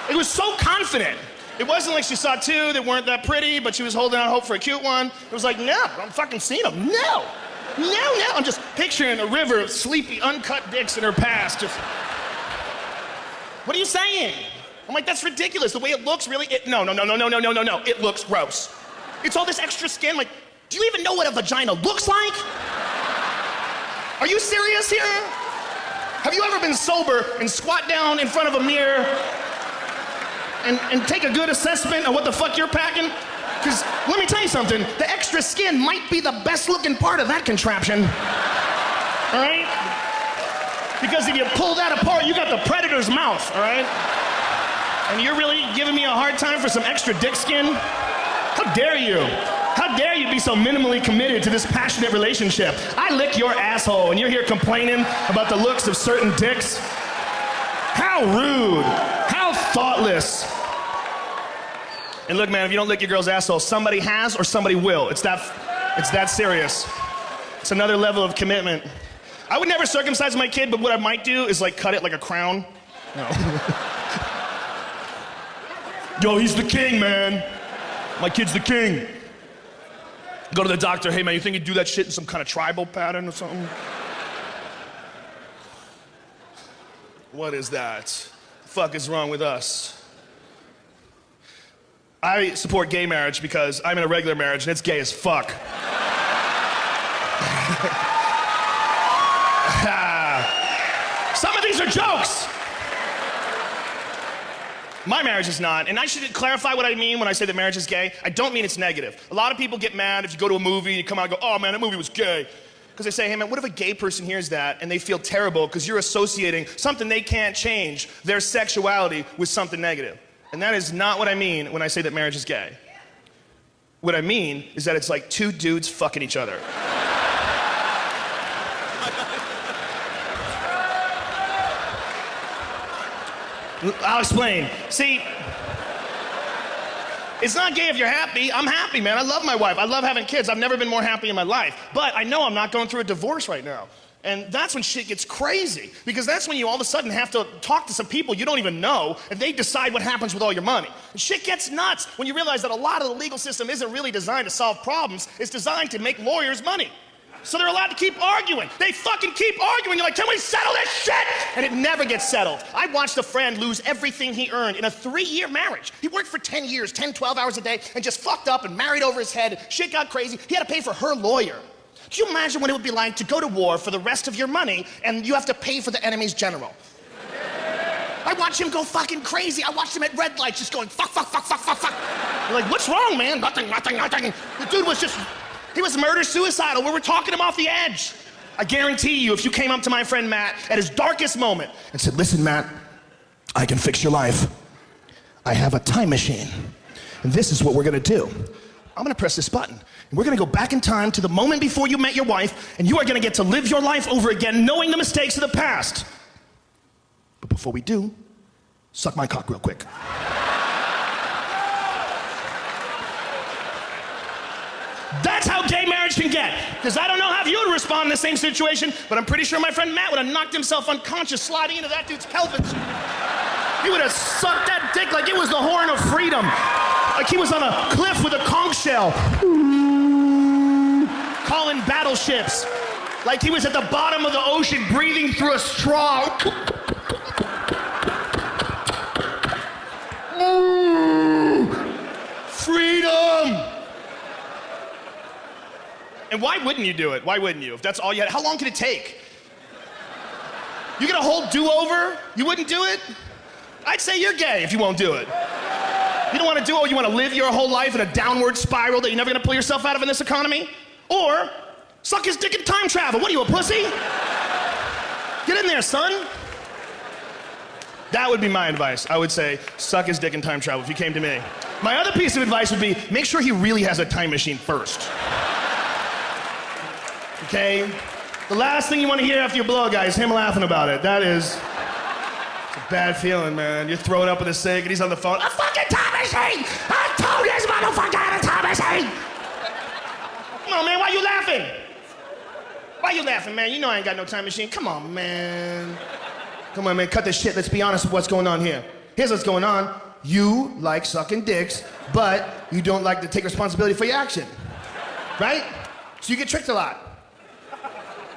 It was so confident. It wasn't like she saw two that weren't that pretty, but she was holding out hope for a cute one. It was like, no, I'm fucking seeing them. No. I'm just picturing a river of sleepy, uncut dicks in her past. Just, what are you saying? I'm like, that's ridiculous. The way it looks, really, no. It looks gross. It's all this extra skin. Like, do you even know what a vagina looks like? Are you serious here? Have you ever been sober and squat down in front of a mirror and take a good assessment of what the fuck you're packing? Because let me tell you something, the extra skin might be the best looking part of that contraption. All right? Because if you pull that apart, you got the predator's mouth, all right? And you're really giving me a hard time for some extra dick skin? How dare you? How dare you be so minimally committed to this passionate relationship? I lick your asshole and you're here complaining about the looks of certain dicks? How rude. How thoughtless. And look, man, if you don't lick your girl's asshole, somebody has or somebody will. It's that serious. It's another level of commitment. I would never circumcise my kid, but what I might do is like cut it like a crown. No. Yo, he's the king, man. My kid's the king. Go to the doctor, hey man, you think you'd do that shit in some kind of tribal pattern or something? What is that? The fuck is wrong with us? I support gay marriage because I'm in a regular marriage and it's gay as fuck. Some of these are jokes. My marriage is not, and I should clarify what I mean when I say that marriage is gay. I don't mean it's negative. A lot of people get mad if you go to a movie and you come out and go, oh man, that movie was gay. Because they say, hey man, what if a gay person hears that and they feel terrible because you're associating something they can't change, their sexuality, with something negative. And that is not what I mean when I say that marriage is gay. What I mean is that it's like two dudes fucking each other. I'll explain. See, it's not gay if you're happy. I'm happy, man. I love my wife. I love having kids. I've never been more happy in my life. But I know I'm not going through a divorce right now. And that's when shit gets crazy. Because that's when you all of a sudden have to talk to some people you don't even know, and they decide what happens with all your money. And shit gets nuts when you realize that a lot of the legal system isn't really designed to solve problems. It's designed to make lawyers money. So they're allowed to keep arguing. They fucking keep arguing. You're like, can we settle this shit? And it never gets settled. I watched a friend lose everything he earned in a 3-year marriage. He worked for 10 years, 10, 12 hours a day, and just fucked up and married over his head. Shit got crazy. He had to pay for her lawyer. Do you imagine what it would be like to go to war for the rest of your money and you have to pay for the enemy's general? I watched him go fucking crazy. I watched him at red lights just going fuck. You're like, what's wrong, man? Nothing. The dude was just... He was murder-suicidal. We were talking him off the edge. I guarantee you, if you came up to my friend Matt at his darkest moment and said, listen, Matt, I can fix your life. I have a time machine, and this is what we're gonna do. I'm gonna press this button, and we're gonna go back in time to the moment before you met your wife, and you are gonna get to live your life over again, knowing the mistakes of the past. But before we do, suck my cock real quick. That's how gay marriage can get. Because I don't know how you would respond in the same situation, but I'm pretty sure my friend Matt would have knocked himself unconscious sliding into that dude's pelvis. He would have sucked that dick like it was the horn of freedom. Like he was on a cliff with a conch shell. Calling battleships. Like he was at the bottom of the ocean breathing through a straw. Freedom! And why wouldn't you do it? Why wouldn't you? If that's all you had, how long could it take? You get a whole do-over? You wouldn't do it? I'd say you're gay if you won't do it. You don't want to do it, you want to live your whole life in a downward spiral that you're never going to pull yourself out of in this economy? Or suck his dick and time travel. What are you, a pussy? Get in there, son. That would be my advice. I would say, suck his dick and time travel if you came to me. My other piece of advice would be, make sure he really has a time machine first. Okay? The last thing you want to hear after you blow a guy is him laughing about it. That is... it's a bad feeling, man. You're throwing up with a sink and he's on the phone. A fucking time machine! I told this motherfucker I had a time machine! Come on, man, why you laughing? Why you laughing, man? You know I ain't got no time machine. Come on, man. Come on, man, cut this shit. Let's be honest with what's going on here. Here's what's going on. You like sucking dicks, but you don't like to take responsibility for your action. Right? So you get tricked a lot.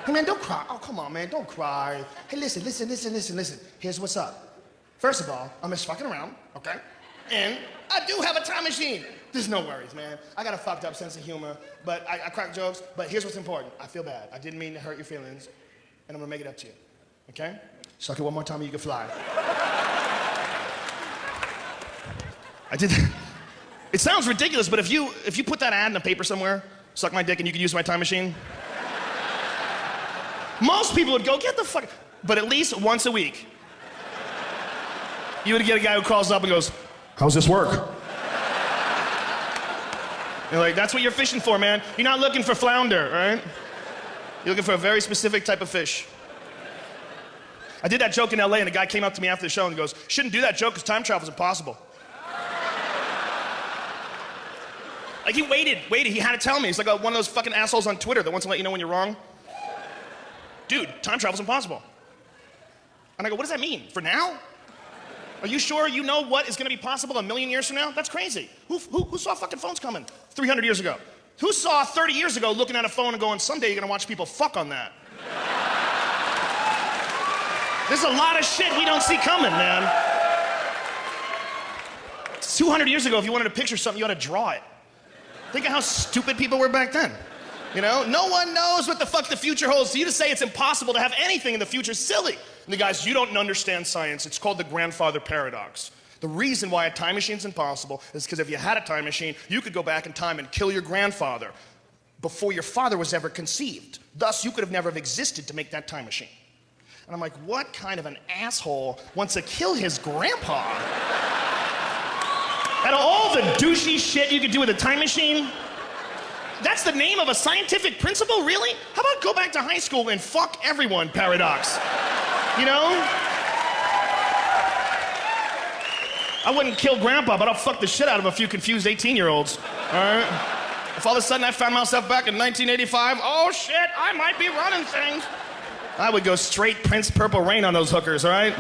Hey man, don't cry. Oh, come on, man, don't cry. Hey, listen. Here's what's up. First of all, I'm just fucking around, okay? And I do have a time machine. There's no worries, man. I got a fucked up sense of humor, but I crack jokes, but here's what's important. I feel bad. I didn't mean to hurt your feelings, and I'm gonna make it up to you, okay? Suck it one more time and you can fly. I did. It sounds ridiculous, but if you put that ad in the paper somewhere, suck my dick and you can use my time machine, most people would go, get the fuck. But at least once a week, you would get a guy who calls up and goes, how's this work? You're like, that's what you're fishing for, man. You're not looking for flounder, right? You're looking for a very specific type of fish. I did that joke in LA and a guy came up to me after the show and goes, shouldn't do that joke because time travel's impossible. Like he waited, he had to tell me. He's like one of those fucking assholes on Twitter that wants to let you know when you're wrong. Dude, time travel's impossible. And I go, what does that mean? For now? Are you sure you know what is gonna be possible a million years from now? That's crazy. Who saw fucking phones coming 300 years ago? Who saw 30 years ago looking at a phone and going, someday you're gonna watch people fuck on that? There's a lot of shit we don't see coming, man. 200 years ago, if you wanted to picture something, you had to draw it. Think of how stupid people were back then. You know, no one knows what the fuck the future holds. So you to say it's impossible to have anything in the future is silly. And the guys, you don't understand science. It's called the grandfather paradox. The reason why a time machine's impossible is because if you had a time machine, you could go back in time and kill your grandfather before your father was ever conceived. Thus, you could have never have existed to make that time machine. And I'm like, what kind of an asshole wants to kill his grandpa? Out of all the douchey shit you could do with a time machine, that's the name of a scientific principle, really? How about go back to high school and fuck everyone paradox? You know? I wouldn't kill grandpa, but I'll fuck the shit out of a few confused 18-year-olds, all right? If all of a sudden I found myself back in 1985, oh shit, I might be running things. I would go straight Prince Purple Rain on those hookers, all right?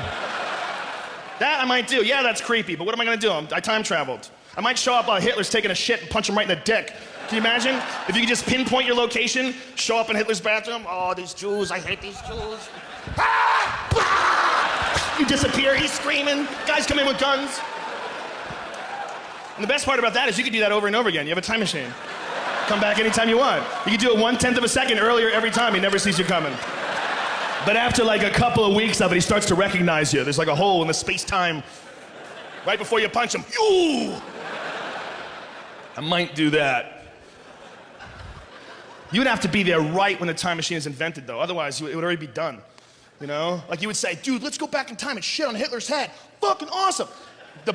That I might do. Yeah, that's creepy, but what am I gonna do? I time traveled. I might show up while Hitler's taking a shit and punch him right in the dick. Can you imagine? If you could just pinpoint your location, show up in Hitler's bathroom, oh, these Jews, I hate these Jews. Ah! Ah! You disappear, he's screaming, guys come in with guns. And the best part about that is you can do that over and over again. You have a time machine. Come back anytime you want. You can do it 1/10 of a second earlier every time, he never sees you coming. But after like a couple of weeks of it, he starts to recognize you. There's like a hole in the space-time right before you punch him. Ooh! I might do that. You would have to be there right when the time machine is invented, though. Otherwise, it would already be done. You know? Like you would say, dude, let's go back in time and shit on Hitler's head. Fucking awesome.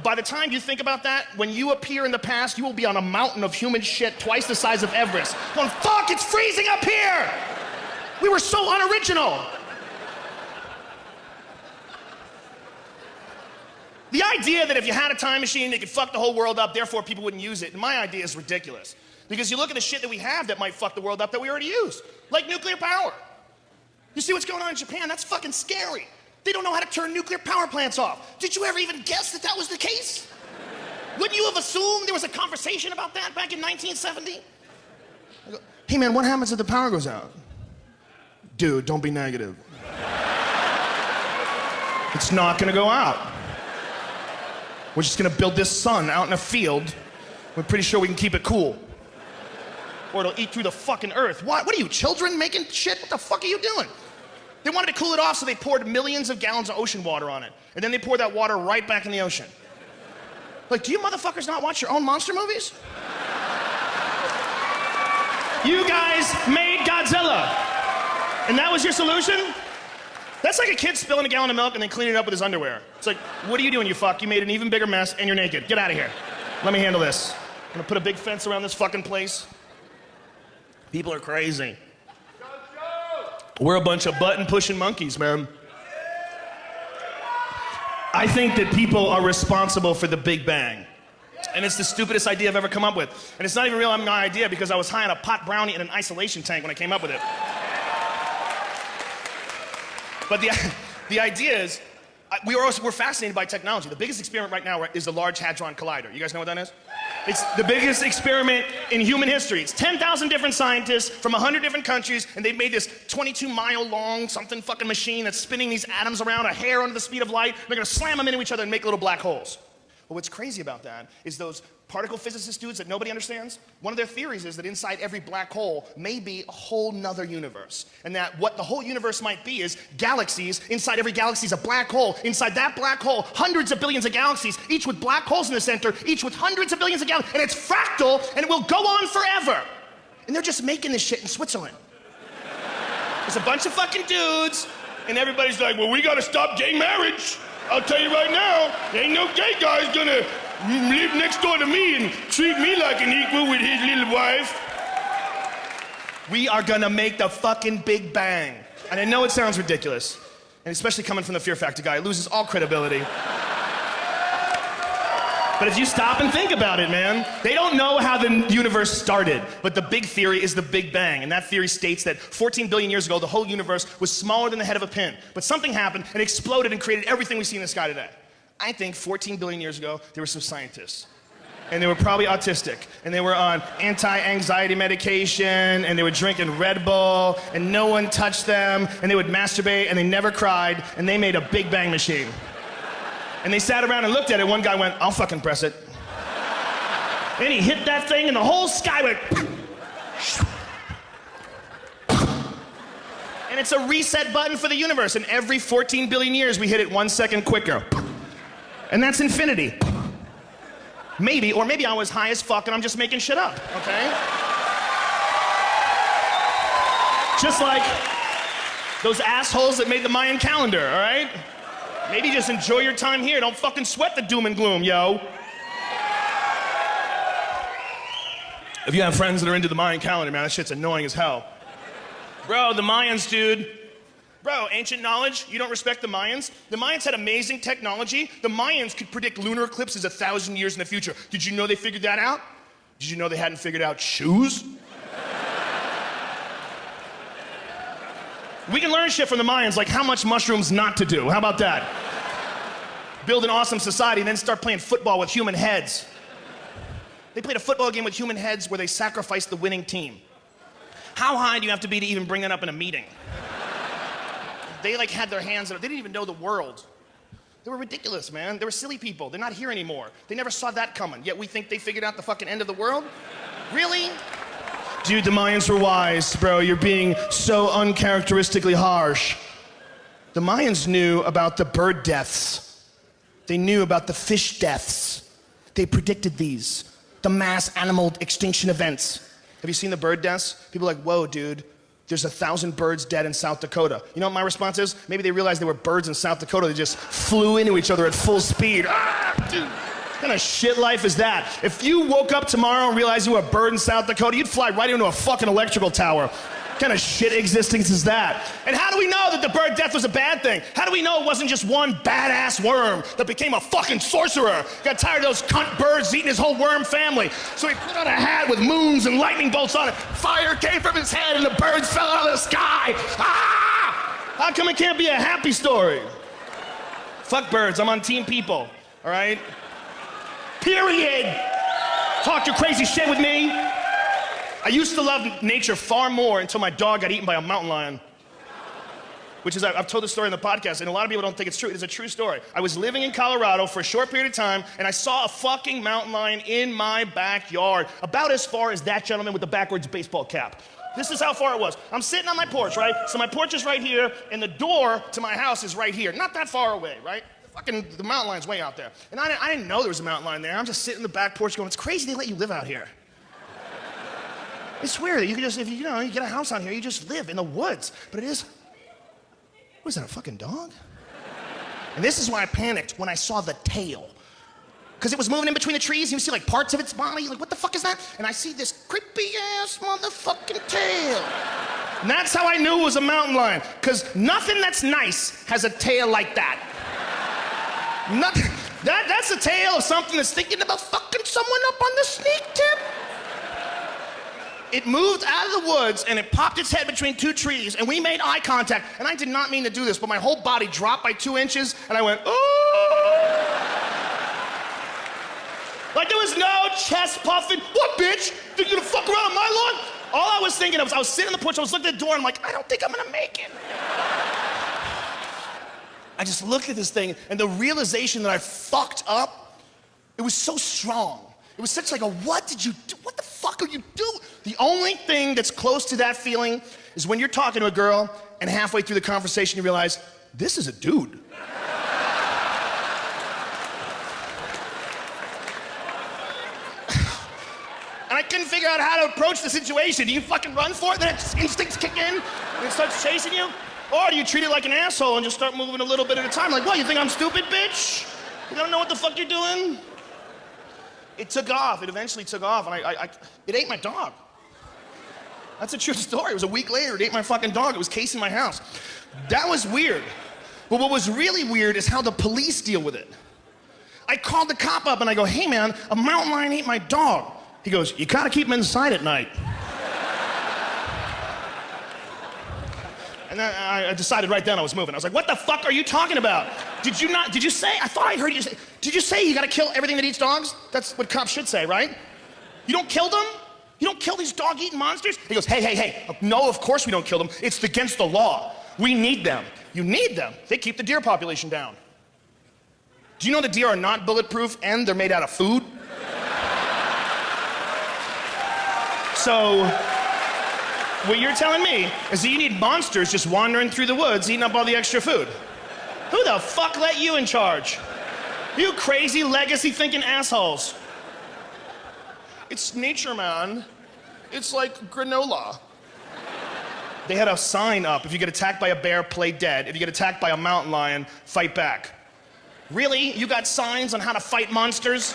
By the time you think about that, when you appear in the past, you will be on a mountain of human shit twice the size of Everest. Going, fuck, it's freezing up here! We were so unoriginal. The idea that if you had a time machine, they could fuck the whole world up, therefore people wouldn't use it, my idea is ridiculous. Because you look at the shit that we have that might fuck the world up that we already use, like nuclear power. You see what's going on in Japan? That's fucking scary. They don't know how to turn nuclear power plants off. Did you ever even guess that that was the case? Wouldn't you have assumed there was a conversation about that back in 1970? I go, hey man, what happens if the power goes out? Dude, don't be negative. It's not gonna go out. We're just gonna build this sun out in a field. We're pretty sure we can keep it cool. Or it'll eat through the fucking earth. What are you, children making shit? What the fuck are you doing? They wanted to cool it off, so they poured millions of gallons of ocean water on it. And then they poured that water right back in the ocean. Like, do you motherfuckers not watch your own monster movies? You guys made Godzilla. And that was your solution? That's like a kid spilling a gallon of milk and then cleaning it up with his underwear. It's like, what are you doing, you fuck? You made an even bigger mess and you're naked. Get out of here. Let me handle this. I'm gonna put a big fence around this fucking place. People are crazy. We're a bunch of button-pushing monkeys, man. I think that people are responsible for the Big Bang. And it's the stupidest idea I've ever come up with. And it's not even really my idea because I was high on a pot brownie in an isolation tank when I came up with it. But the idea is, we're fascinated by technology. The biggest experiment right now is the Large Hadron Collider. You guys know what that is? It's the biggest experiment in human history. It's 10,000 different scientists from 100 different countries, and they've made this 22-mile long something fucking machine that's spinning these atoms around a hair under the speed of light. They're gonna slam them into each other and make little black holes. But what's crazy about that is those particle physicist dudes that nobody understands, one of their theories is that inside every black hole may be a whole nother universe. And that what the whole universe might be is galaxies. Inside every galaxy is a black hole. Inside that black hole, hundreds of billions of galaxies, each with black holes in the center, each with hundreds of billions of galaxies. And it's fractal, and it will go on forever. And they're just making this shit in Switzerland. There's a bunch of fucking dudes, and everybody's like, well, we gotta stop gay marriage. I'll tell you right now, there ain't no gay guy's gonna live next door to me and treat me like an equal with his little wife. We are gonna make the fucking Big Bang. And I know it sounds ridiculous, and especially coming from the Fear Factor guy, it loses all credibility. But if you stop and think about it, man, they don't know how the universe started, but the big theory is the Big Bang, and that theory states that 14 billion years ago, the whole universe was smaller than the head of a pin, but something happened and exploded and created everything we see in the sky today. I think 14 billion years ago, there were some scientists, and they were probably autistic, and they were on anti-anxiety medication, and they were drinking Red Bull, and no one touched them, and they would masturbate, and they never cried, and they made a Big Bang machine. And they sat around and looked at it. One guy went, I'll fucking press it. And he hit that thing, and the whole sky went. And it's a reset button for the universe. And every 14 billion years, we hit it 1 second quicker. And that's infinity. Maybe, or maybe I was high as fuck and I'm just making shit up, okay? Just like those assholes that made the Mayan calendar, all right? Maybe just enjoy your time here. Don't fucking sweat the doom and gloom, yo. If you have friends that are into the Mayan calendar, man, that shit's annoying as hell. Bro, the Mayans, dude. Bro, ancient knowledge, you don't respect the Mayans? The Mayans had amazing technology. The Mayans could predict lunar eclipses 1,000 years in the future. Did you know they figured that out? Did you know they hadn't figured out shoes? We can learn shit from the Mayans, like how much mushrooms not to do. How about that? Build an awesome society and then start playing football with human heads. They played a football game with human heads where they sacrificed the winning team. How high do you have to be to even bring that up in a meeting? They like had their hands up. They didn't even know the world. They were ridiculous, man. They were silly people. They're not here anymore. They never saw that coming. Yet we think they figured out the fucking end of the world? Really? Dude, the Mayans were wise, bro. You're being so uncharacteristically harsh. The Mayans knew about the bird deaths. They knew about the fish deaths. They predicted these, the mass animal extinction events. Have you seen the bird deaths? People are like, whoa, dude, there's 1,000 birds dead in South Dakota. You know what my response is? Maybe they realized there were birds in South Dakota. They just flew into each other at full speed. Ah, dude. What kind of shit life is that? If you woke up tomorrow and realized you were a bird in South Dakota, you'd fly right into a fucking electrical tower. What kind of shit existence is that? And how do we know that the bird death was a bad thing? How do we know it wasn't just one badass worm that became a fucking sorcerer? Got tired of those cunt birds eating his whole worm family. So he put on a hat with moons and lightning bolts on it. Fire came from his head and the birds fell out of the sky. Ah! How come it can't be a happy story? Fuck birds, I'm on team people, all right? Period. Talk your crazy shit with me. I used to love nature far more until my dog got eaten by a mountain lion. Which is, I've told this story in the podcast, and a lot of people don't think it's true. It's a true story. I was living in Colorado for a short period of time, and I saw a fucking mountain lion in my backyard, about as far as that gentleman with the backwards baseball cap. This is how far it was. I'm sitting on my porch, right? So my porch is right here, and the door to my house is right here. Not that far away, right? The mountain lion's way out there. And I didn't know there was a mountain lion there. I'm just sitting in the back porch going, it's crazy they let you live out here. It's weird that you can just, if you get a house out here, you just live in the woods. But it is, what is that, a fucking dog? And this is why I panicked when I saw the tail. Because it was moving in between the trees, and you see like parts of its body, like what the fuck is that? And I see this creepy ass motherfucking tail. And that's how I knew it was a mountain lion. Because nothing that's nice has a tail like that. Nothing. That's the tale of something that's thinking about fucking someone up on the sneak tip. It moved out of the woods and it popped its head between two trees and we made eye contact. And I did not mean to do this, but my whole body dropped by 2 inches and I went, oh. Like there was no chest puffing. What, bitch? Think you gonna fuck around on my lawn? All I was thinking of was I was sitting on the porch, I was looking at the door, and I'm like, I don't think I'm gonna make it. I just looked at this thing and the realization that I fucked up, it was so strong. It was such like a, what did you do? What the fuck are you doing? The only thing that's close to that feeling is when you're talking to a girl and halfway through the conversation you realize, this is a dude. And I couldn't figure out how to approach the situation. Do you fucking run for it, then its instincts kick in, and it starts chasing you? Or do you treat it like an asshole and just start moving a little bit at a time? Like, what, you think I'm stupid, bitch? You don't know what the fuck you're doing? It took off. It eventually took off, and it ate my dog. That's a true story. It was a week later, it ate my fucking dog. It was casing my house. That was weird. But what was really weird is how the police deal with it. I called the cop up and I go, hey man, a mountain lion ate my dog. He goes, you gotta keep him inside at night. And then I decided right then I was moving. I was like, what the fuck are you talking about? Did you say, I thought I heard you say, did you say you gotta kill everything that eats dogs? That's what cops should say, right? You don't kill them? You don't kill these dog-eating monsters? He goes, hey, no, of course we don't kill them. It's against the law. We need them. You need them. They keep the deer population down. Do you know the deer are not bulletproof and they're made out of food? So, what you're telling me is that you need monsters just wandering through the woods eating up all the extra food. Who the fuck let you in charge? You crazy legacy-thinking assholes. It's nature, man. It's like granola. They had a sign up, if you get attacked by a bear, play dead. If you get attacked by a mountain lion, fight back. Really? You got signs on how to fight monsters?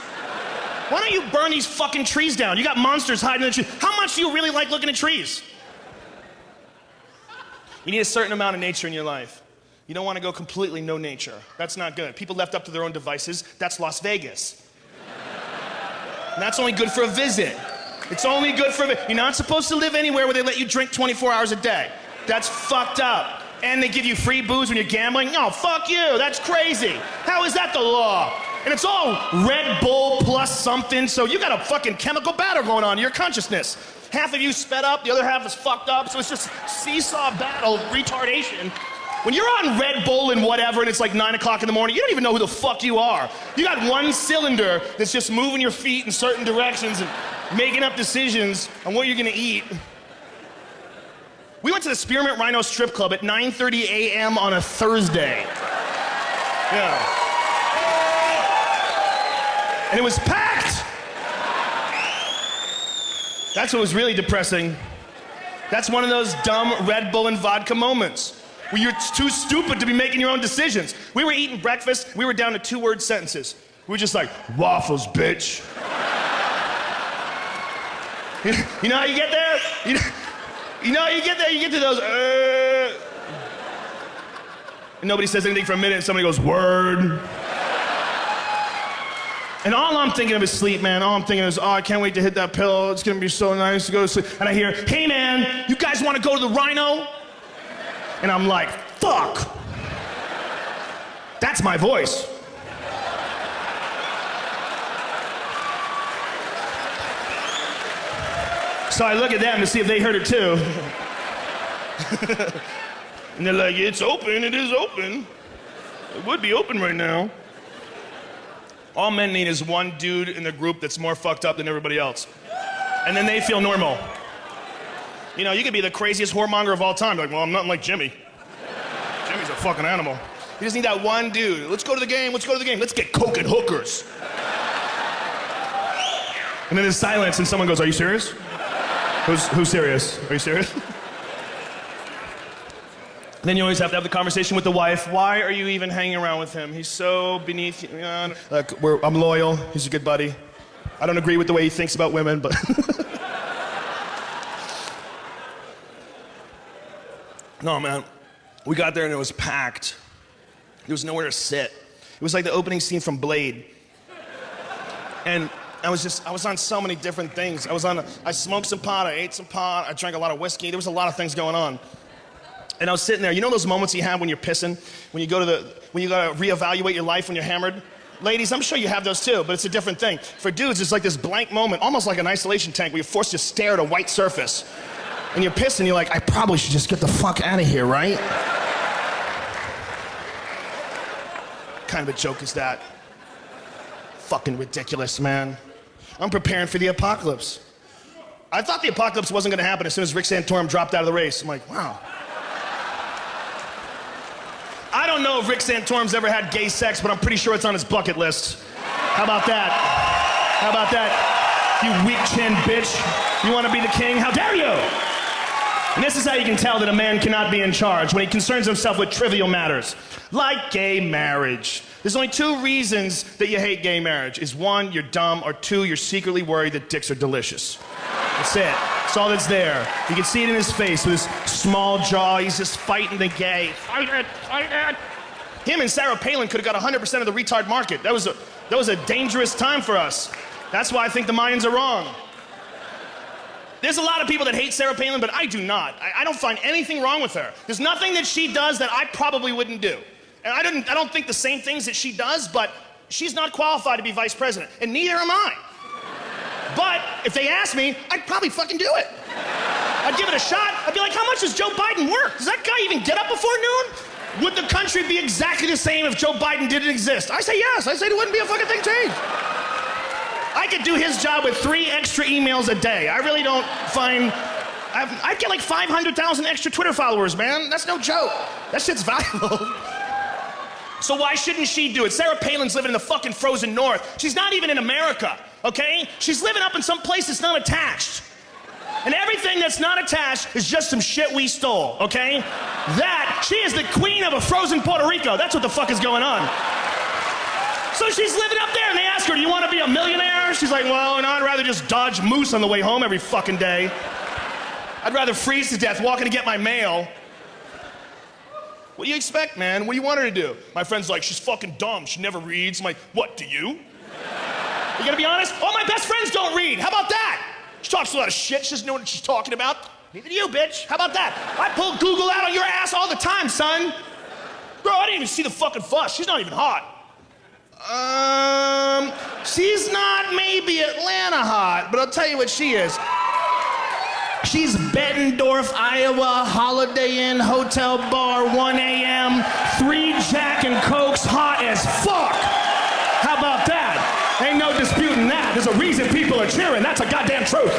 Why don't you burn these fucking trees down? You got monsters hiding in the trees. How much do you really like looking at trees? You need a certain amount of nature in your life. You don't want to go completely no nature. That's not good. People left up to their own devices, that's Las Vegas. And that's only good for a visit. It's only good for a visit. You're not supposed to live anywhere where they let you drink 24 hours a day. That's fucked up. And they give you free booze when you're gambling. No, fuck you, that's crazy. How is that the law? And it's all Red Bull plus something, so you got a fucking chemical battle going on in your consciousness. Half of you sped up, the other half is fucked up, so it's just seesaw battle of retardation. When you're on Red Bull and whatever, and it's like 9 o'clock in the morning, you don't even know who the fuck you are. You got one cylinder that's just moving your feet in certain directions and making up decisions on what you're gonna eat. We went to the Spearmint Rhino Strip Club at 9:30 a.m. on a Thursday. Yeah. And it was packed! That's what was really depressing. That's one of those dumb Red Bull and vodka moments where you're too stupid to be making your own decisions. We were eating breakfast, we were down to 2-word sentences. We were just like, waffles, bitch. You know how you get there? You know how you get there? You get to those, and nobody says anything for a minute and somebody goes, word. And all I'm thinking of is sleep, man. All I'm thinking is, oh, I can't wait to hit that pillow. It's gonna be so nice to go to sleep. And I hear, hey man, you guys wanna go to the Rhino? And I'm like, fuck. That's my voice. So I look at them to see if they heard it too. And they're like, it's open, it is open. It would be open right now. All men need is one dude in the group that's more fucked up than everybody else. And then they feel normal. You know, you could be the craziest whoremonger of all time. Like, well, I'm nothing like Jimmy. Jimmy's a fucking animal. You just need that one dude. Let's go to the game, let's go to the game. Let's get coke and hookers. And then there's silence and someone goes, are you serious? Who's serious? Are you serious? Then you always have to have the conversation with the wife. Why are you even hanging around with him? He's so beneath you. Look, I'm loyal. He's a good buddy. I don't agree with the way he thinks about women, but... No, man. We got there and it was packed. There was nowhere to sit. It was like the opening scene from Blade. And I was on so many different things. I smoked some pot, I ate some pot, I drank a lot of whiskey. There was a lot of things going on. And I was sitting there. You know those moments you have when you're pissing? When you gotta reevaluate your life when you're hammered? Ladies, I'm sure you have those too, but it's a different thing. For dudes, it's like this blank moment, almost like an isolation tank where you're forced to stare at a white surface. And you're pissing, you're like, I probably should just get the fuck out of here, right? What kind of a joke is that? Fucking ridiculous, man. I'm preparing for the apocalypse. I thought the apocalypse wasn't gonna happen as soon as Rick Santorum dropped out of the race. I'm like, wow. I don't know if Rick Santorum's ever had gay sex, but I'm pretty sure it's on his bucket list. How about that? How about that? You weak-chinned bitch. You wanna be the king? How dare you? And this is how you can tell that a man cannot be in charge, when he concerns himself with trivial matters, like gay marriage. There's only two reasons that you hate gay marriage. Is one, you're dumb, or two, you're secretly worried that dicks are delicious. That's it. That's all that's there. You can see it in his face with his small jaw. He's just fighting the gay. Fight it, fight it. Him and Sarah Palin could have got 100% of the retard market. That was a dangerous time for us. That's why I think the Mayans are wrong. There's a lot of people that hate Sarah Palin, but I do not. I don't find anything wrong with her. There's nothing that she does that I probably wouldn't do. And I don't think the same things that she does, but she's not qualified to be vice president, and neither am I. But if they asked me, I'd probably fucking do it. I'd give it a shot. I'd be like, how much does Joe Biden work? Does that guy even get up before noon? Would the country be exactly the same if Joe Biden didn't exist? I say yes. I say there wouldn't be a fucking thing changed. I could do his job with 3 extra emails a day. I really don't find... I'd get like 500,000 extra Twitter followers, man. That's no joke. That shit's valuable. So why shouldn't she do it? Sarah Palin's living in the fucking frozen north. She's not even in America, okay? She's living up in some place that's not attached. And everything that's not attached is just some shit we stole, okay? She is the queen of a frozen Puerto Rico. That's what the fuck is going on. So she's living up there, and they ask her, do you want to be a millionaire? She's like, well, no, I'd rather just dodge moose on the way home every fucking day. I'd rather freeze to death walking to get my mail. What do you expect, man? What do you want her to do? My friend's like, she's fucking dumb. She never reads. I'm like, what, do you? You gonna be honest? All my best friends don't read. How about that? She talks a lot of shit. She doesn't know what she's talking about. Neither do you, bitch. How about that? I pull Google out on your ass all the time, son. Bro, I didn't even see the fucking fuss. She's not even hot. She's not maybe Atlanta hot, but I'll tell you what she is. She's Bettendorf, Iowa, Holiday Inn, hotel bar, 1 a.m., 3 Jack and Cokes, hot as fuck. How about that? Ain't no disputing that. There's a reason people are cheering. That's a goddamn truth.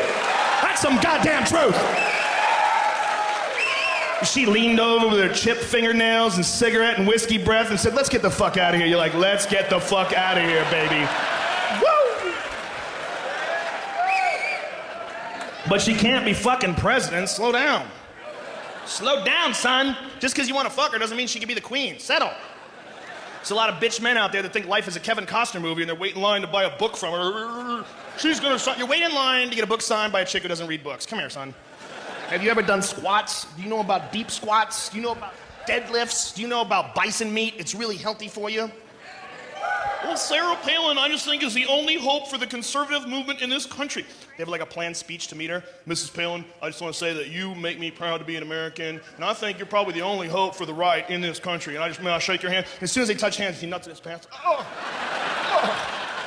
That's some goddamn truth. She leaned over with her chipped fingernails and cigarette and whiskey breath and said, let's get the fuck out of here. You're like, let's get the fuck out of here, baby. Woo! But she can't be fucking president. Slow down. Slow down, son. Just because you want to fuck her doesn't mean she can be the queen. Settle. There's a lot of bitch men out there that think life is a Kevin Costner movie and they're waiting in line to buy a book from her. She's gonna sign. You're waiting in line to get a book signed by a chick who doesn't read books. Come here, son. Have you ever done squats? Do you know about deep squats? Do you know about deadlifts? Do you know about bison meat? It's really healthy for you. Well, Sarah Palin, I just think, is the only hope for the conservative movement in this country. They have like a planned speech to meet her. Mrs. Palin, I just want to say that you make me proud to be an American, and I think you're probably the only hope for the right in this country. And I'll shake your hand. And as soon as they touch hands, he nuts in his pants.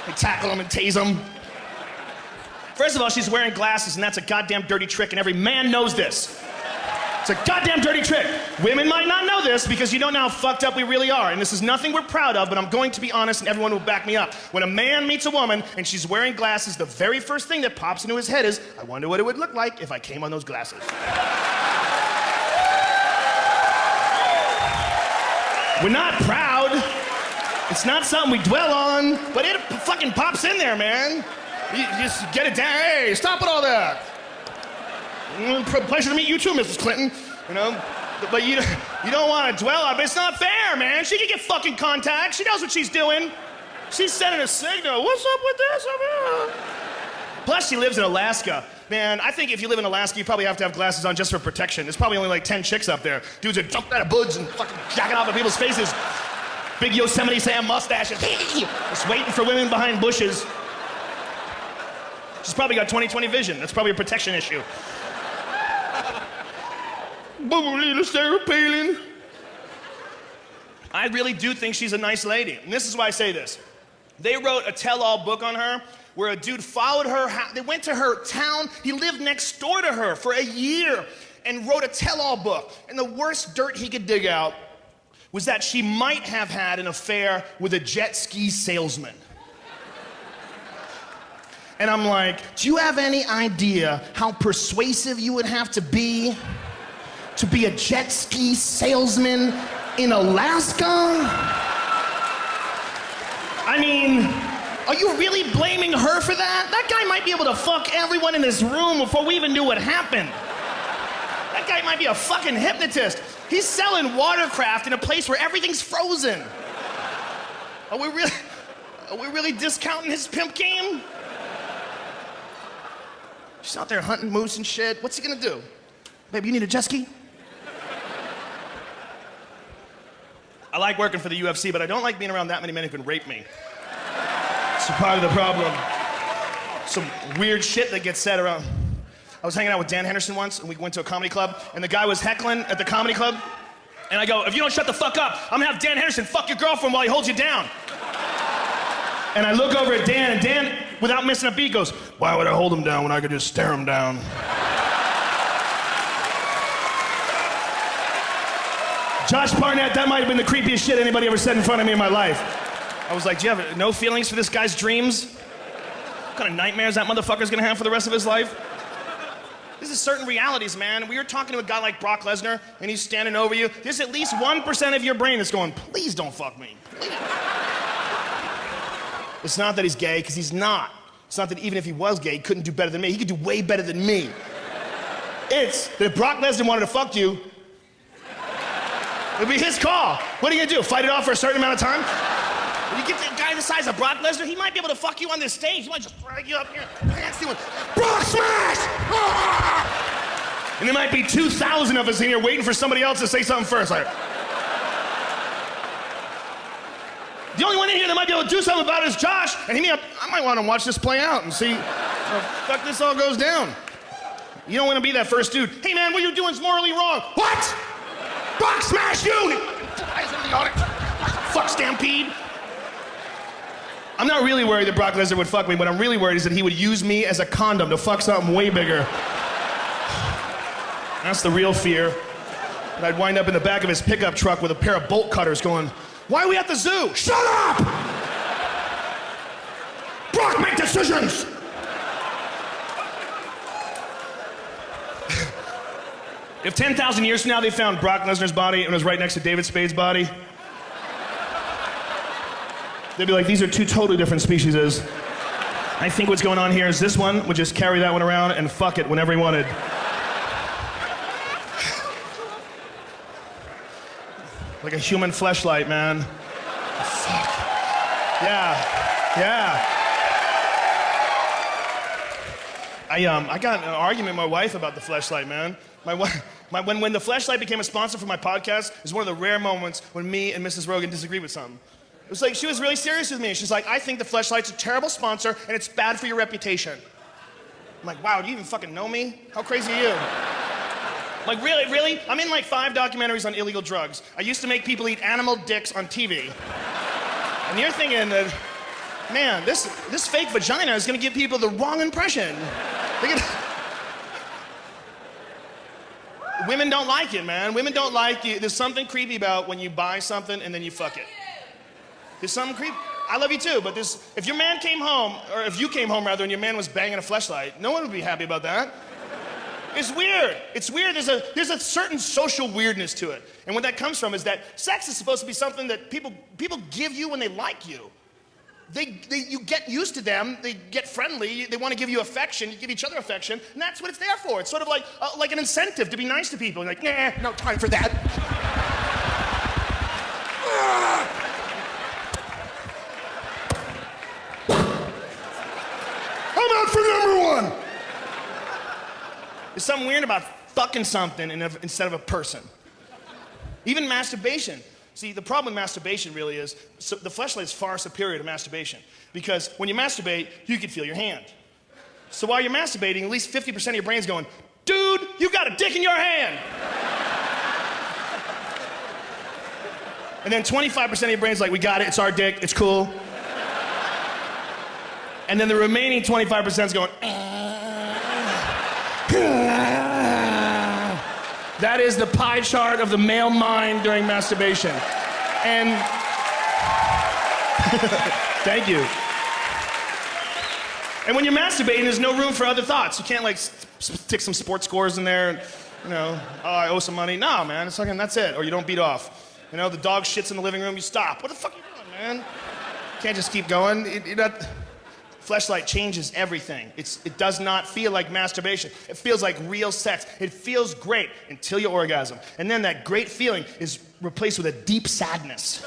They tackle him and tase him. First of all, she's wearing glasses, and that's a goddamn dirty trick, and every man knows this. It's a goddamn dirty trick. Women might not know this because you don't know how fucked up we really are, and this is nothing we're proud of, but I'm going to be honest, and everyone will back me up. When a man meets a woman and she's wearing glasses, the very first thing that pops into his head is, I wonder what it would look like if I came on those glasses. We're not proud. It's not something we dwell on, but it fucking pops in there, man. You just get it down. Hey, stop with all that. Pleasure to meet you too, Mrs. Clinton. You know, but you don't want to dwell on it. It's not fair, man. She can get fucking contact. She knows what she's doing. She's sending a signal. What's up with this? Plus, she lives in Alaska. Man, I think if you live in Alaska, you probably have to have glasses on just for protection. There's probably only like 10 chicks up there. Dudes are jumping out of buds and fucking jacking off at people's faces. Big Yosemite Sam mustaches. Just waiting for women behind bushes. She's probably got 20/20 vision. That's probably a protection issue. I really do think she's a nice lady. And this is why I say this. They wrote a tell-all book on her where a dude followed her. They went to her town. He lived next door to her for a year and wrote a tell-all book. And the worst dirt he could dig out was that she might have had an affair with a jet ski salesman. And I'm like, do you have any idea how persuasive you would have to be a jet ski salesman in Alaska? I mean, are you really blaming her for that? That guy might be able to fuck everyone in this room before we even knew what happened. That guy might be a fucking hypnotist. He's selling watercraft in a place where everything's frozen. Are we really discounting his pimp game? She's out there hunting moose and shit. What's he gonna do? Baby, you need a jet ski? I like working for the UFC, but I don't like being around that many men who can rape me. It's part of the problem. Some weird shit that gets said around. I was hanging out with Dan Henderson once, and we went to a comedy club, and the guy was heckling at the comedy club, and I go, if you don't shut the fuck up, I'm gonna have Dan Henderson fuck your girlfriend while he holds you down. And I look over at Dan, and Dan, without missing a beat, goes, why would I hold him down when I could just stare him down? Josh Barnett, that might have been the creepiest shit anybody ever said in front of me in my life. I was like, do you have no feelings for this guy's dreams? What kind of nightmares that motherfucker's gonna have for the rest of his life? This is certain realities, man. We were talking to a guy like Brock Lesnar, and he's standing over you. There's at least 1% of your brain that's going, please don't fuck me. Please. It's not that he's gay, because he's not. It's not that even if he was gay, he couldn't do better than me. He could do way better than me. It's that if Brock Lesnar wanted to fuck you, it'd be his call. What are you gonna do, fight it off for a certain amount of time? When you get the guy the size of Brock Lesnar, he might be able to fuck you on this stage. He might just drag you up here, pants doing, Brock smash! Ah! And there might be 2,000 of us in here waiting for somebody else to say something first. Like, the only one in here that might be able to do something about it is Josh. And I might want to watch this play out and see how fuck this all goes down. You don't want to be that first dude. Hey man, what you're doing is morally wrong. What? Brock smash you! Fuck Stampede. I'm not really worried that Brock Lesnar would fuck me. What I'm really worried is that he would use me as a condom to fuck something way bigger. That's the real fear. And I'd wind up in the back of his pickup truck with a pair of bolt cutters going, why are we at the zoo? Shut up! Brock, make decisions! If 10,000 years from now they found Brock Lesnar's body and it was right next to David Spade's body, they'd be like, these are two totally different species. I think what's going on here is this one would just carry that one around and fuck it whenever he wanted. Like a human fleshlight, man. Fuck. Yeah. I got in an argument with my wife about the fleshlight, man. When the fleshlight became a sponsor for my podcast, it was one of the rare moments when me and Mrs. Rogan disagreed with something. It was like, she was really serious with me. She's like, I think the fleshlight's a terrible sponsor and it's bad for your reputation. I'm like, wow, do you even fucking know me? How crazy are you? Like, really? I'm in like 5 documentaries on illegal drugs. I used to make people eat animal dicks on TV. And you're thinking that, man, this fake vagina is gonna give people the wrong impression. Women don't like it, man. Women don't like you. There's something creepy about when you buy something and then you fuck it. There's something creepy. I love you too, but if your man came home, or if you came home rather, and your man was banging a fleshlight, no one would be happy about that. It's weird. It's weird. There's a certain social weirdness to it. And what that comes from is that sex is supposed to be something that people give you when they like you. You get used to them, they get friendly, they want to give you affection, you give each other affection, and that's what it's there for. It's sort of like an incentive to be nice to people. Like, nah, no time for that. I'm out for number 1. There's something weird about fucking something instead of a person. Even masturbation. See, the problem with masturbation really is, the fleshlight is far superior to masturbation. Because when you masturbate, you can feel your hand. So while you're masturbating, at least 50% of your brain's going, dude, you got a dick in your hand. And then 25% of your brain's like, we got it, it's our dick, it's cool. And then the remaining 25% is going, That is the pie chart of the male mind during masturbation. And thank you. And when you're masturbating, there's no room for other thoughts. You can't like stick some sports scores in there and, you know, oh, I owe some money. No, man, it's fucking, that's it. Or you don't beat off. You know, the dog shits in the living room, you stop. What the fuck are you doing, man? You can't just keep going. Fleshlight changes everything. It does not feel like masturbation. It feels like real sex. It feels great until you orgasm. And then that great feeling is replaced with a deep sadness.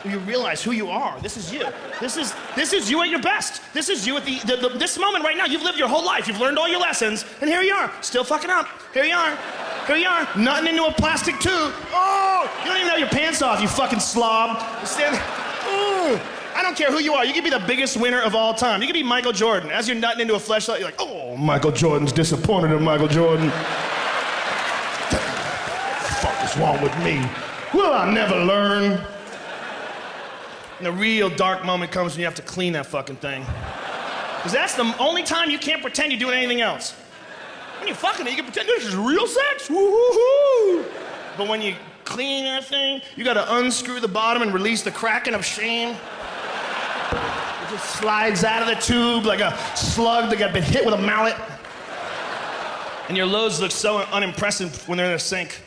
You realize who you are. This is you. This is you at your best. This is you at this moment right now. You've lived your whole life. You've learned all your lessons, and here you are, still fucking up. Here you are. Here you are, nutting into a plastic tube. Oh, you don't even have your pants off, you fucking slob. I don't care who you are. You could be the biggest winner of all time. You could be Michael Jordan. As you're nutting into a fleshlight, you're like, oh, Michael Jordan's disappointed in Michael Jordan. What the fuck is wrong with me? Will I never learn? And the real dark moment comes when you have to clean that fucking thing. Because that's the only time you can't pretend you're doing anything else. When you're fucking it, you can pretend this is real sex. Woo-hoo-hoo. But when you clean that thing, you gotta unscrew the bottom and release the kraken of shame. It just slides out of the tube like a slug that got been hit with a mallet. And your loads look so unimpressive when they're in a sink.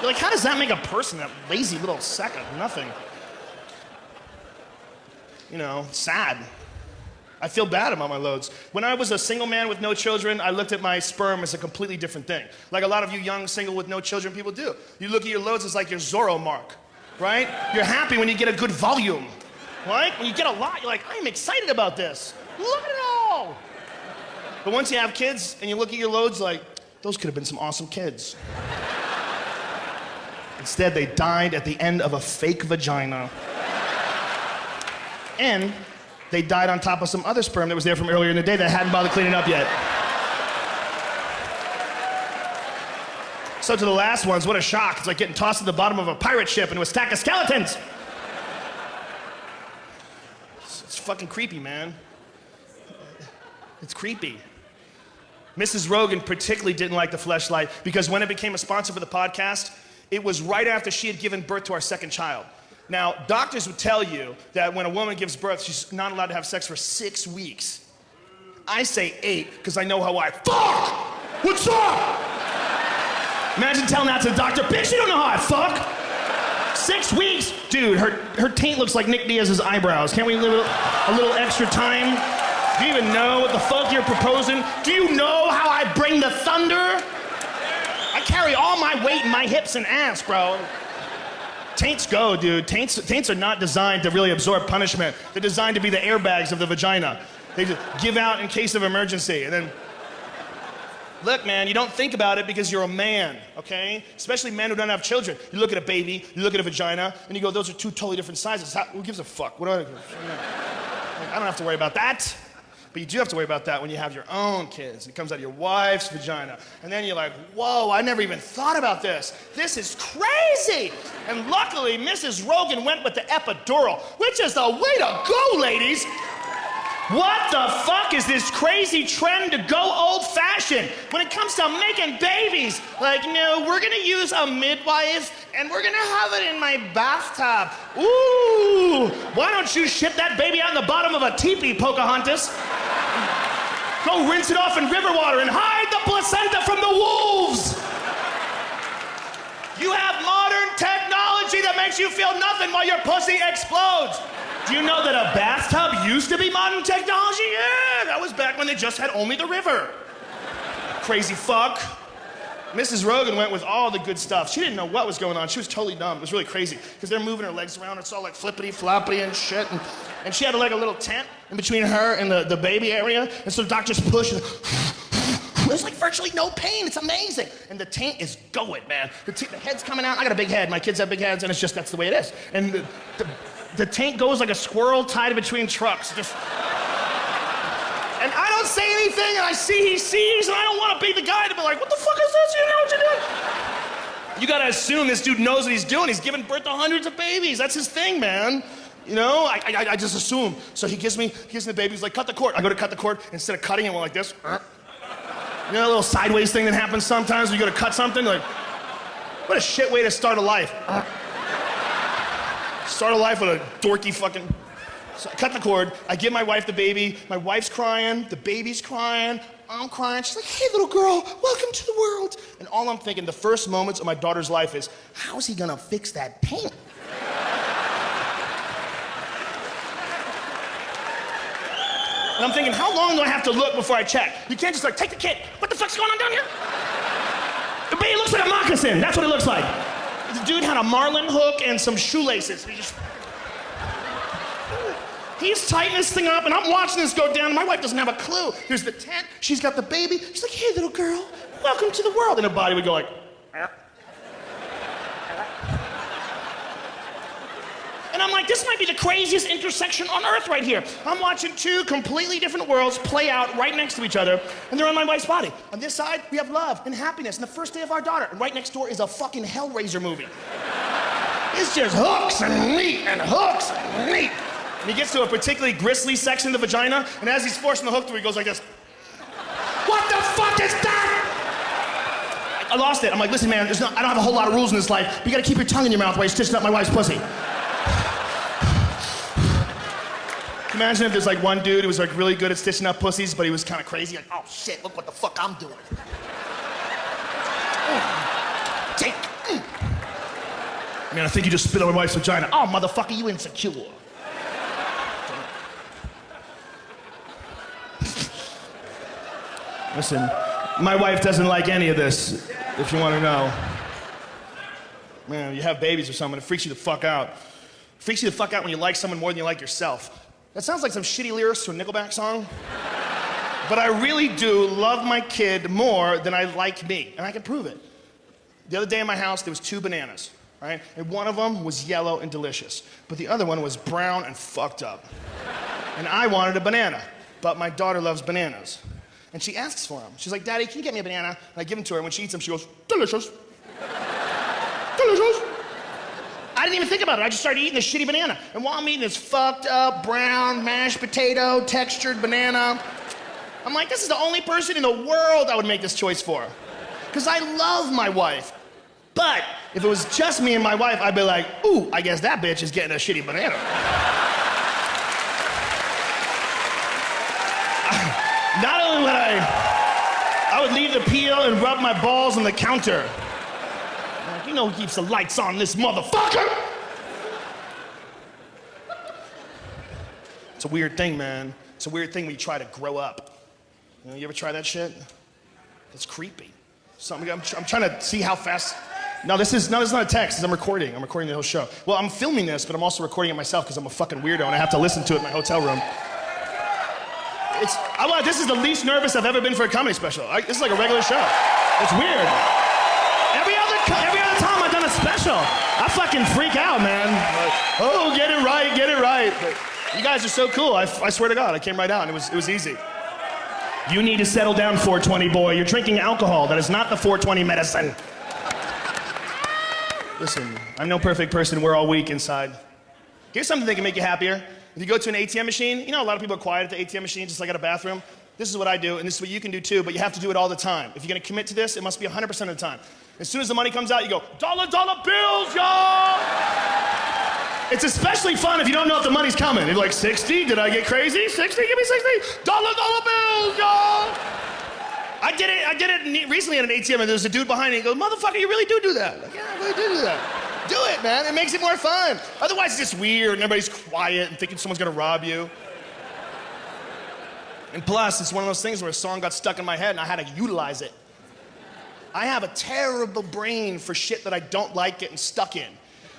You're like, how does that make a person, that lazy little sack of nothing? You know, sad. I feel bad about my loads. When I was a single man with no children, I looked at my sperm as a completely different thing. Like a lot of you young single with no children people do. You look at your loads as like your Zorro mark, right? You're happy when you get a good volume, right? When you get a lot, you're like, I'm excited about this. Look at it all. But once you have kids and you look at your loads like, those could have been some awesome kids. Instead, they died at the end of a fake vagina. And they died on top of some other sperm that was there from earlier in the day that hadn't bothered cleaning up yet. So to the last ones, what a shock. It's like getting tossed to the bottom of a pirate ship into a stack of skeletons. It's fucking creepy, man. It's creepy. Mrs. Rogan particularly didn't like the fleshlight because when it became a sponsor for the podcast, it was right after she had given birth to our second child. Now, doctors would tell you that when a woman gives birth, she's not allowed to have sex for 6 weeks. I say 8, because I know how I fuck! What's up? Imagine telling that to the doctor, bitch, you don't know how I fuck! 6 weeks? Dude, her taint looks like Nick Diaz's eyebrows. Can't we live a little extra time? Do you even know what the fuck you're proposing? Do you know how I bring the thunder? I carry all my weight in my hips and ass, bro. Taints go, dude. Taints are not designed to really absorb punishment. They're designed to be the airbags of the vagina. They just give out in case of emergency. And then, look, man, you don't think about it because you're a man, okay? Especially men who don't have children. You look at a baby, you look at a vagina, and you go, those are two totally different sizes. Who gives a fuck? I don't have to worry about that. But you do have to worry about that when you have your own kids. It comes out of your wife's vagina. And then you're like, whoa, I never even thought about this. This is crazy. And luckily, Mrs. Rogan went with the epidural, which is the way to go, ladies. What the fuck is this crazy trend to go old-fashioned when it comes to making babies? Like, no, we're gonna use a midwife and we're gonna have it in my bathtub. Ooh, why don't you shit that baby out in the bottom of a teepee, Pocahontas? Go rinse it off in river water and hide the placenta from the wolves. You have modern technology that makes you feel nothing while your pussy explodes. Do you know that a bathtub used to be modern technology? Yeah, that was back when they just had only the river. Crazy fuck. Mrs. Rogan went with all the good stuff. She didn't know what was going on. She was totally dumb. It was really crazy because they're moving her legs around. It's all like flippity-floppity and shit. And she had like a little tent in between her and the baby area. And so the doctors push and there's like virtually no pain. It's amazing. And the taint is going, man. The head's coming out. I got a big head. My kids have big heads and it's just, that's the way it is. And the taint goes like a squirrel tied between trucks. Just And I don't say anything, and I see he sees, and I don't want to be the guy to be like, what the fuck is this? You know what you're doing? You gotta assume this dude knows what he's doing. He's giving birth to hundreds of babies. That's his thing, man. You know, I just assume. So he gives me the baby. He's like, cut the cord. I go to cut the cord. Instead of cutting it, I went like this. You know, a little sideways thing that happens sometimes when you go to cut something? Like, what a shit way to start a life. Start a life with a dorky fucking... So I cut the cord. I give my wife the baby. My wife's crying. The baby's crying. I'm crying. She's like, hey, little girl, welcome to the world. And all I'm thinking, the first moments of my daughter's life is, how's he gonna fix that paint? And I'm thinking, how long do I have to look before I check? You can't just like, take the kid. What the fuck's going on down here? The baby looks like a moccasin. That's what it looks like. The dude had a marlin hook and some shoelaces. He's tightening this thing up, and I'm watching this go down, and my wife doesn't have a clue. There's the tent. She's got the baby. She's like, hey, little girl, welcome to the world. And her body would go like... And I'm like, this might be the craziest intersection on Earth right here. I'm watching two completely different worlds play out right next to each other, and they're on my wife's body. On this side, we have love and happiness and the first day of our daughter. And right next door is a fucking Hellraiser movie. It's just hooks and meat and hooks and meat. And he gets to a particularly grisly section of the vagina, and as he's forcing the hook through, he goes like this. What the fuck is that? I lost it. I'm like, listen, man, I don't have a whole lot of rules in this life, but you gotta keep your tongue in your mouth while you're stitching up my wife's pussy. Imagine if there's like one dude who was like really good at stitching up pussies, but he was kind of crazy, like, oh shit, look what the fuck I'm doing. Take. Man, I think you just spit on my wife's vagina. Oh, motherfucker, you insecure. Listen, my wife doesn't like any of this, if you want to know. Man, you have babies or something, it freaks you the fuck out. It freaks you the fuck out when you like someone more than you like yourself. That sounds like some shitty lyrics to a Nickelback song. But I really do love my kid more than I like me, and I can prove it. The other day in my house, there was 2 bananas, right? And one of them was yellow and delicious, but the other one was brown and fucked up. And I wanted a banana, but my daughter loves bananas. And she asks for them. She's like, Daddy, can you get me a banana? And I give them to her, and when she eats them, she goes, delicious. Delicious. I didn't even think about it. I just started eating this shitty banana. And while I'm eating this fucked up, brown, mashed potato, textured banana, I'm like, this is the only person in the world I would make this choice for. Because I love my wife. But if it was just me and my wife, I'd be like, ooh, I guess that bitch is getting a shitty banana. Not only would I would leave the peel and rub my balls on the counter. You know who keeps the lights on, this motherfucker? It's a weird thing, man. It's a weird thing when you try to grow up. You know, you ever try that shit? It's creepy. Something, I'm trying to see how fast. No, this is not a text. I'm recording. I'm recording the whole show. Well, I'm filming this, but I'm also recording it myself because I'm a fucking weirdo and I have to listen to it in my hotel room. This is the least nervous I've ever been for a comedy special. This is like a regular show. It's weird. Every other time I've done a special, I fucking freak out, man. Like, oh, get it right, get it right. But you guys are so cool. I swear to God, I came right out. It was easy. You need to settle down, 420 boy. You're drinking alcohol. That is not the 420 medicine. Listen, I'm no perfect person. We're all weak inside. Here's something that can make you happier. If you go to an ATM machine, you know a lot of people are quiet at the ATM machine, just like at a bathroom. This is what I do, and this is what you can do too, but you have to do it all the time. If you're gonna commit to this, it must be 100% of the time. As soon as the money comes out, you go, dollar bills, y'all! It's especially fun if you don't know if the money's coming. You're like, 60? Did I get crazy? 60? Give me 60? Dollar bills, y'all! I did it recently at an ATM, and there's a dude behind me, and he goes, motherfucker, you really do that. Like, yeah, I really do that. Do it, man. It makes it more fun. Otherwise, it's just weird, and everybody's quiet and thinking someone's gonna rob you. And plus, it's one of those things where a song got stuck in my head, and I had to utilize it. I have a terrible brain for shit that I don't like getting stuck in.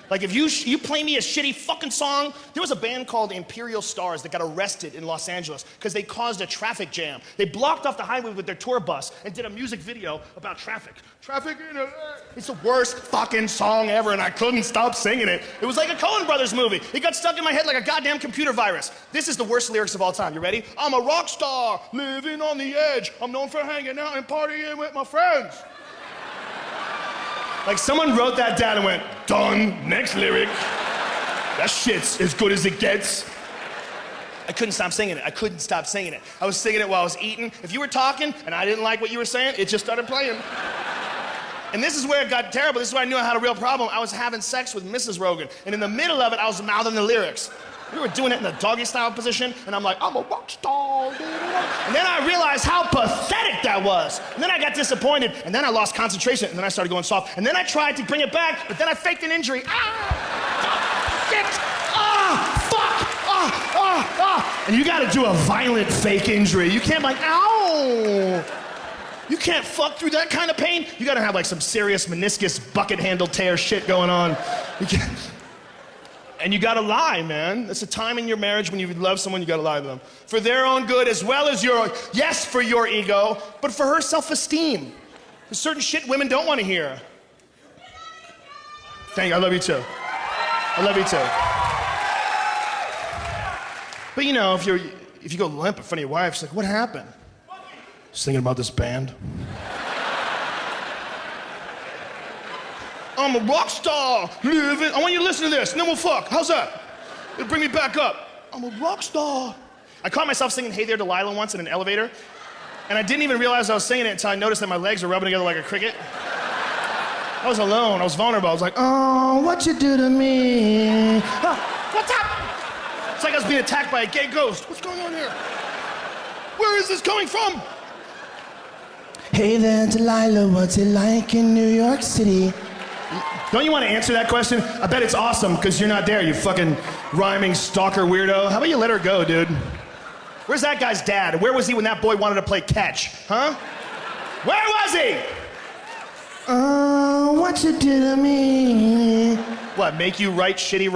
Like if you play me a shitty fucking song, there was a band called Imperial Stars that got arrested in Los Angeles because they caused a traffic jam. They blocked off the highway with their tour bus and did a music video about traffic. Traffic in a... It's the worst fucking song ever and I couldn't stop singing it. It was like a Coen Brothers movie. It got stuck in my head like a goddamn computer virus. This is the worst lyrics of all time. You ready? I'm a rock star, living on the edge. I'm known for hanging out and partying with my friends. Like someone wrote that down and went, done, next lyric. That shit's as good as it gets. I couldn't stop singing it. I couldn't stop singing it. I was singing it while I was eating. If you were talking and I didn't like what you were saying, it just started playing. And this is where it got terrible. This is where I knew I had a real problem. I was having sex with Mrs. Rogan, and in the middle of it, I was mouthing the lyrics. We were doing it in the doggy style position, and I'm like, I'm a rock star. And then I realized how pathetic that was. And then I got disappointed, and then I lost concentration, and then I started going soft. And then I tried to bring it back, but then I faked an injury. Ah! Shit! Ah! Fuck! Ah! Ah! Ah! And you gotta do a violent fake injury. You can't like, ow! You can't fuck through that kind of pain. You gotta have like some serious meniscus bucket handle tear shit going on. You can't... And you gotta lie, man. It's a time in your marriage when you love someone, you gotta lie to them. For their own good as well as your own. Yes, for your ego, but for her self-esteem. There's certain shit women don't wanna hear. Thank you, I love you too. I love you too. But you know, if you go limp in front of your wife, she's like, what happened? Just thinking about this band. I'm a rock star, living. I want you to listen to this, and then we'll fuck. How's that? It'll bring me back up. I'm a rock star. I caught myself singing Hey There Delilah once in an elevator, and I didn't even realize I was singing it until I noticed that my legs were rubbing together like a cricket. I was alone, I was vulnerable. I was like, oh, what you do to me? Oh, what's up? It's like I was being attacked by a gay ghost. What's going on here? Where is this coming from? Hey there, Delilah, what's it like in New York City? Don't you want to answer that question? I bet it's awesome, because you're not there, you fucking rhyming stalker weirdo. How about you let her go, dude? Where's that guy's dad? Where was he when that boy wanted to play catch? Huh? Where was he? Oh, what you do to me? What, make you write shitty rhymes?